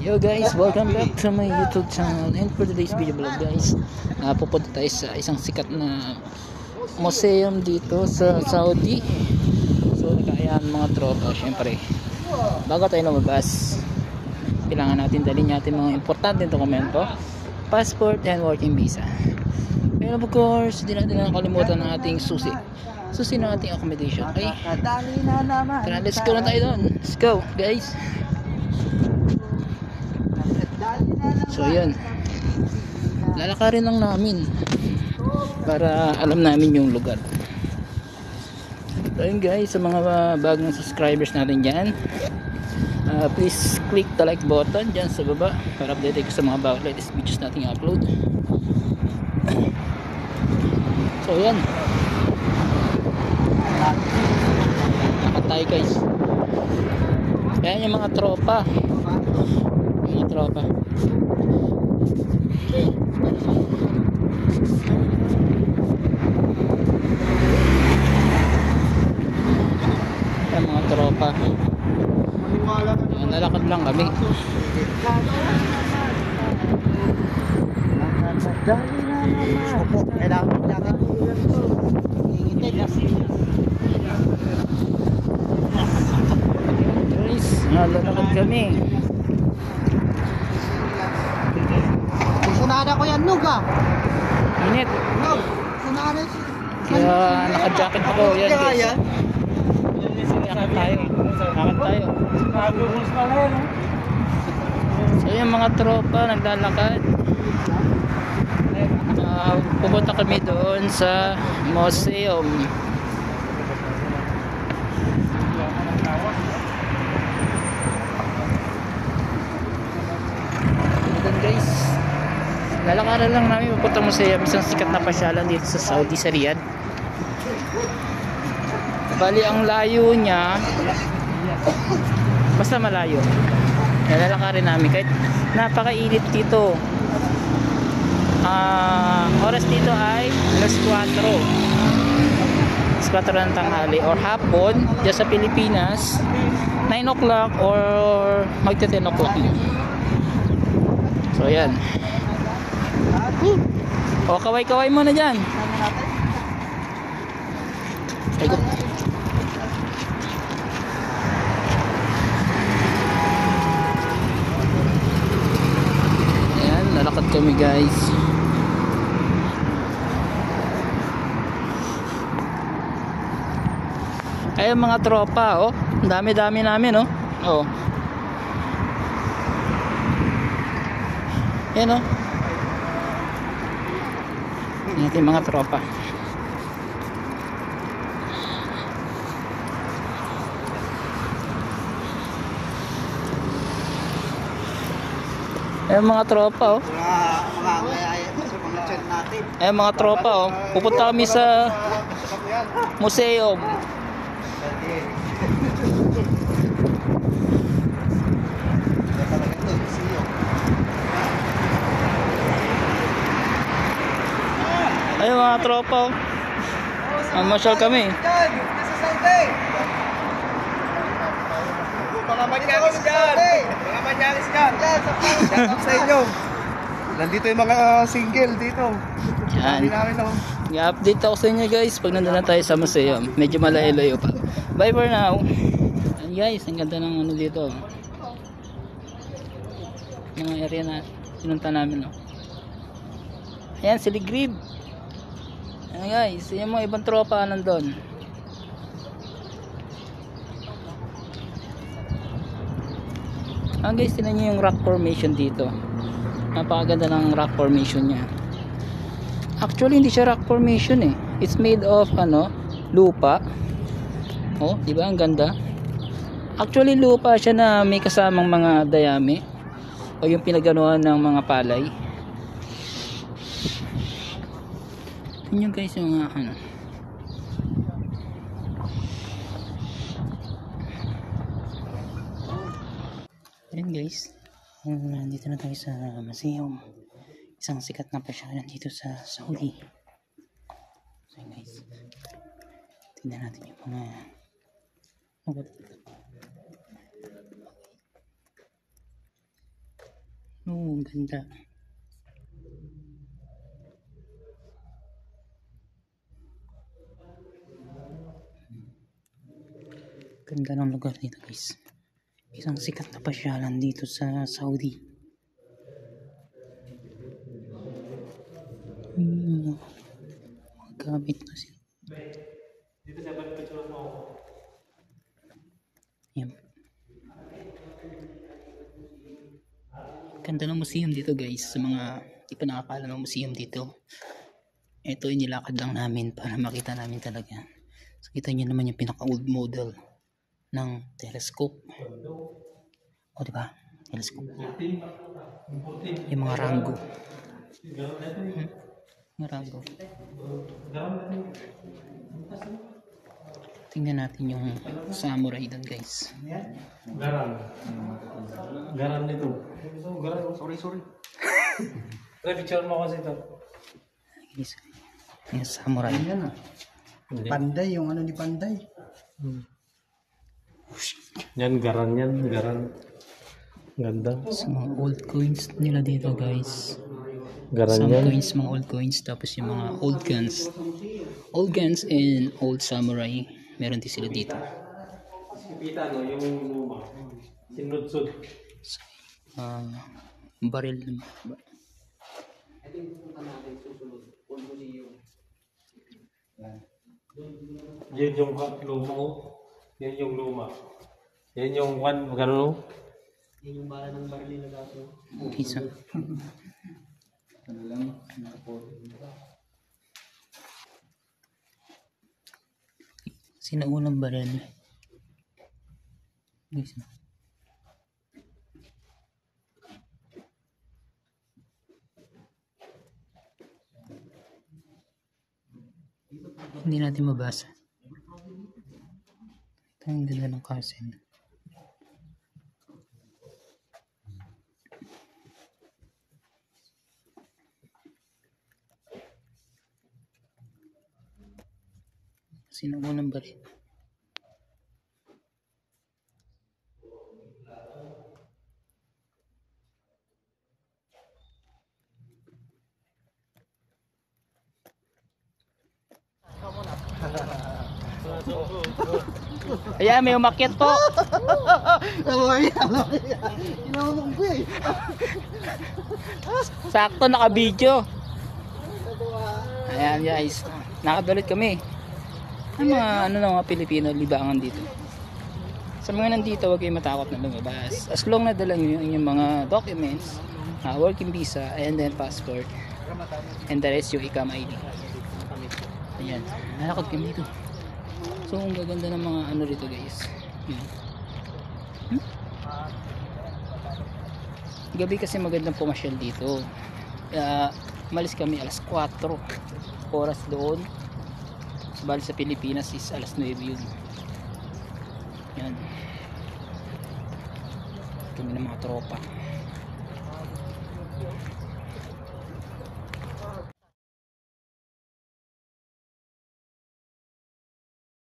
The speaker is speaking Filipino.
Yo guys, welcome back to my YouTube channel. And for today's video vlog guys, pupunta tayo sa isang sikat na museum dito sa Saudi. So nagkayaan mga tropa, syempre bago tayo lumabas, kailangan natin dalhin natin mga importanteng dokumento, passport and working visa. And of course, hindi natin nakalimutan ng ating susi ng ating accommodation. Okay, tara, let's go na tayo doon. Let's go guys. So yun, lalakarin lang namin para alam namin yung lugar. So yun guys, sa mga bagong subscribers natin dyan, please click the like button dyan sa baba para update ko sa mga bagong latest videos natin upload. So yan, lakad tayo guys. Ayan yung mga tropa. Yung mga tropa. Ayan mga tropa. Ayan, lalakad lang kami. Guys, lalakad kami. Sunada ko yan, Nog ah. Init. Nog, sunada. Kaya naka-jacket ako. Yan guys. Lakad tayo. Lakad tayo. So yung mga tropa naglalakad. Pupunta kami doon sa museum. Doon guys, lalakaran lang namin pupunta sa museum, isang sikat na pasyalan dito sa Saudi, sa Riyadh. Bali ang layo niya, basta malayo, lalakarin namin kahit napakainit dito. Oras dito ay alas 4 ng tanghali or hapon dyan sa Pilipinas 9 o'clock or magta 10 o'clock. So yan, o kaway-kaway mo na dyan. Ayan, lalakad kami guys. Ayan mga tropa, oh, dami-dami namin, oh. Oh. Yan, oh. Yan yung mga tropa. Ayan mga tropa, oh. Ayan mga tropa, oh. Pupunta kami sa museum. Ayun mga tropa, masyal kami. Mga manyalis dyan! Mga manyalis dyan! Shout out sa inyo! Nandito yung mga single dito. Yan. I-update ako sa inyo guys pag nandun na tayo sa museum. Medyo malayo-layo pa. Bye for now. Yan guys, ang ganda ng ano dito. Yung mga area na pinunta namin, oh. Ayan, Siligrib. Ayan guys, yung mga ibang tropa nandun. Guys, tinan nyo yung rock formation dito. Napakaganda ng rock formation nya. Actually hindi siya rock formation eh. It's made of ano, lupa. Oh, di ba ang ganda? Actually lupa siya na may kasamang mga dayami o yung pinaganuhan ng mga palay. Tingnan nyo guys yung mga ano. Ayan guys, nandito na tayo sa museum, isang sikat na pasyalan dito sa Saudi. So guys, tingnan natin yung mga Oo, ang ganda. Ganda ng lugar dito guys. Isang sikat na pasyalan dito sa Saudi. Mga gamit na sila. Yan. Ganda ng museum dito guys. Sa mga di pa nakakala ng museum dito. Ito yung nilakad lang namin para makita namin talaga. So kita nyo naman yung pinaka old model ng telescope. O diba? Telescope. Yung mga rango. Mga rango. Tingnan natin yung samurai doon guys. Garam nito. Sorry. Picture mo kasi ito. Guys, yung samurai. Yan ah. Panday, yung ano ni Panday. Yan, garan yan. Garan. Ganda. So, mga old coins nila dito guys. Garan Some yan. coins, mga old coins, tapos yung mga old guns. Old guns and old samurai. Meron din sila dito. Kita no, yung luma. Sinudsud. Baril naman. Yun yung luma ko. Yan yung luma. Yan yung one, magkano? Isa. Sinaunang baril. Guys. Hindi natin mabasa. Ito ang ganda ng castle. Sinaunang baril. Ayan, may umakyat po. Inamang ko eh. Sakto, naka-video. Ayan guys, nakadulot kami. Ang mga mga Pilipino libangan dito. Sa mga nandito, huwag kayong matakot na lumabas. As long na dala nyo yung inyong mga documents, working visa, and then passport, and the rest yung ICAM ID. Ayan, nalakad kami dito. So, ang gaganda ng mga rito guys. Gabi kasi magandang pumasyal dito. Malis kami alas 4 oras doon. Bali sa Pilipinas is alas 9 yun. Yan. Kami ng mga tropa.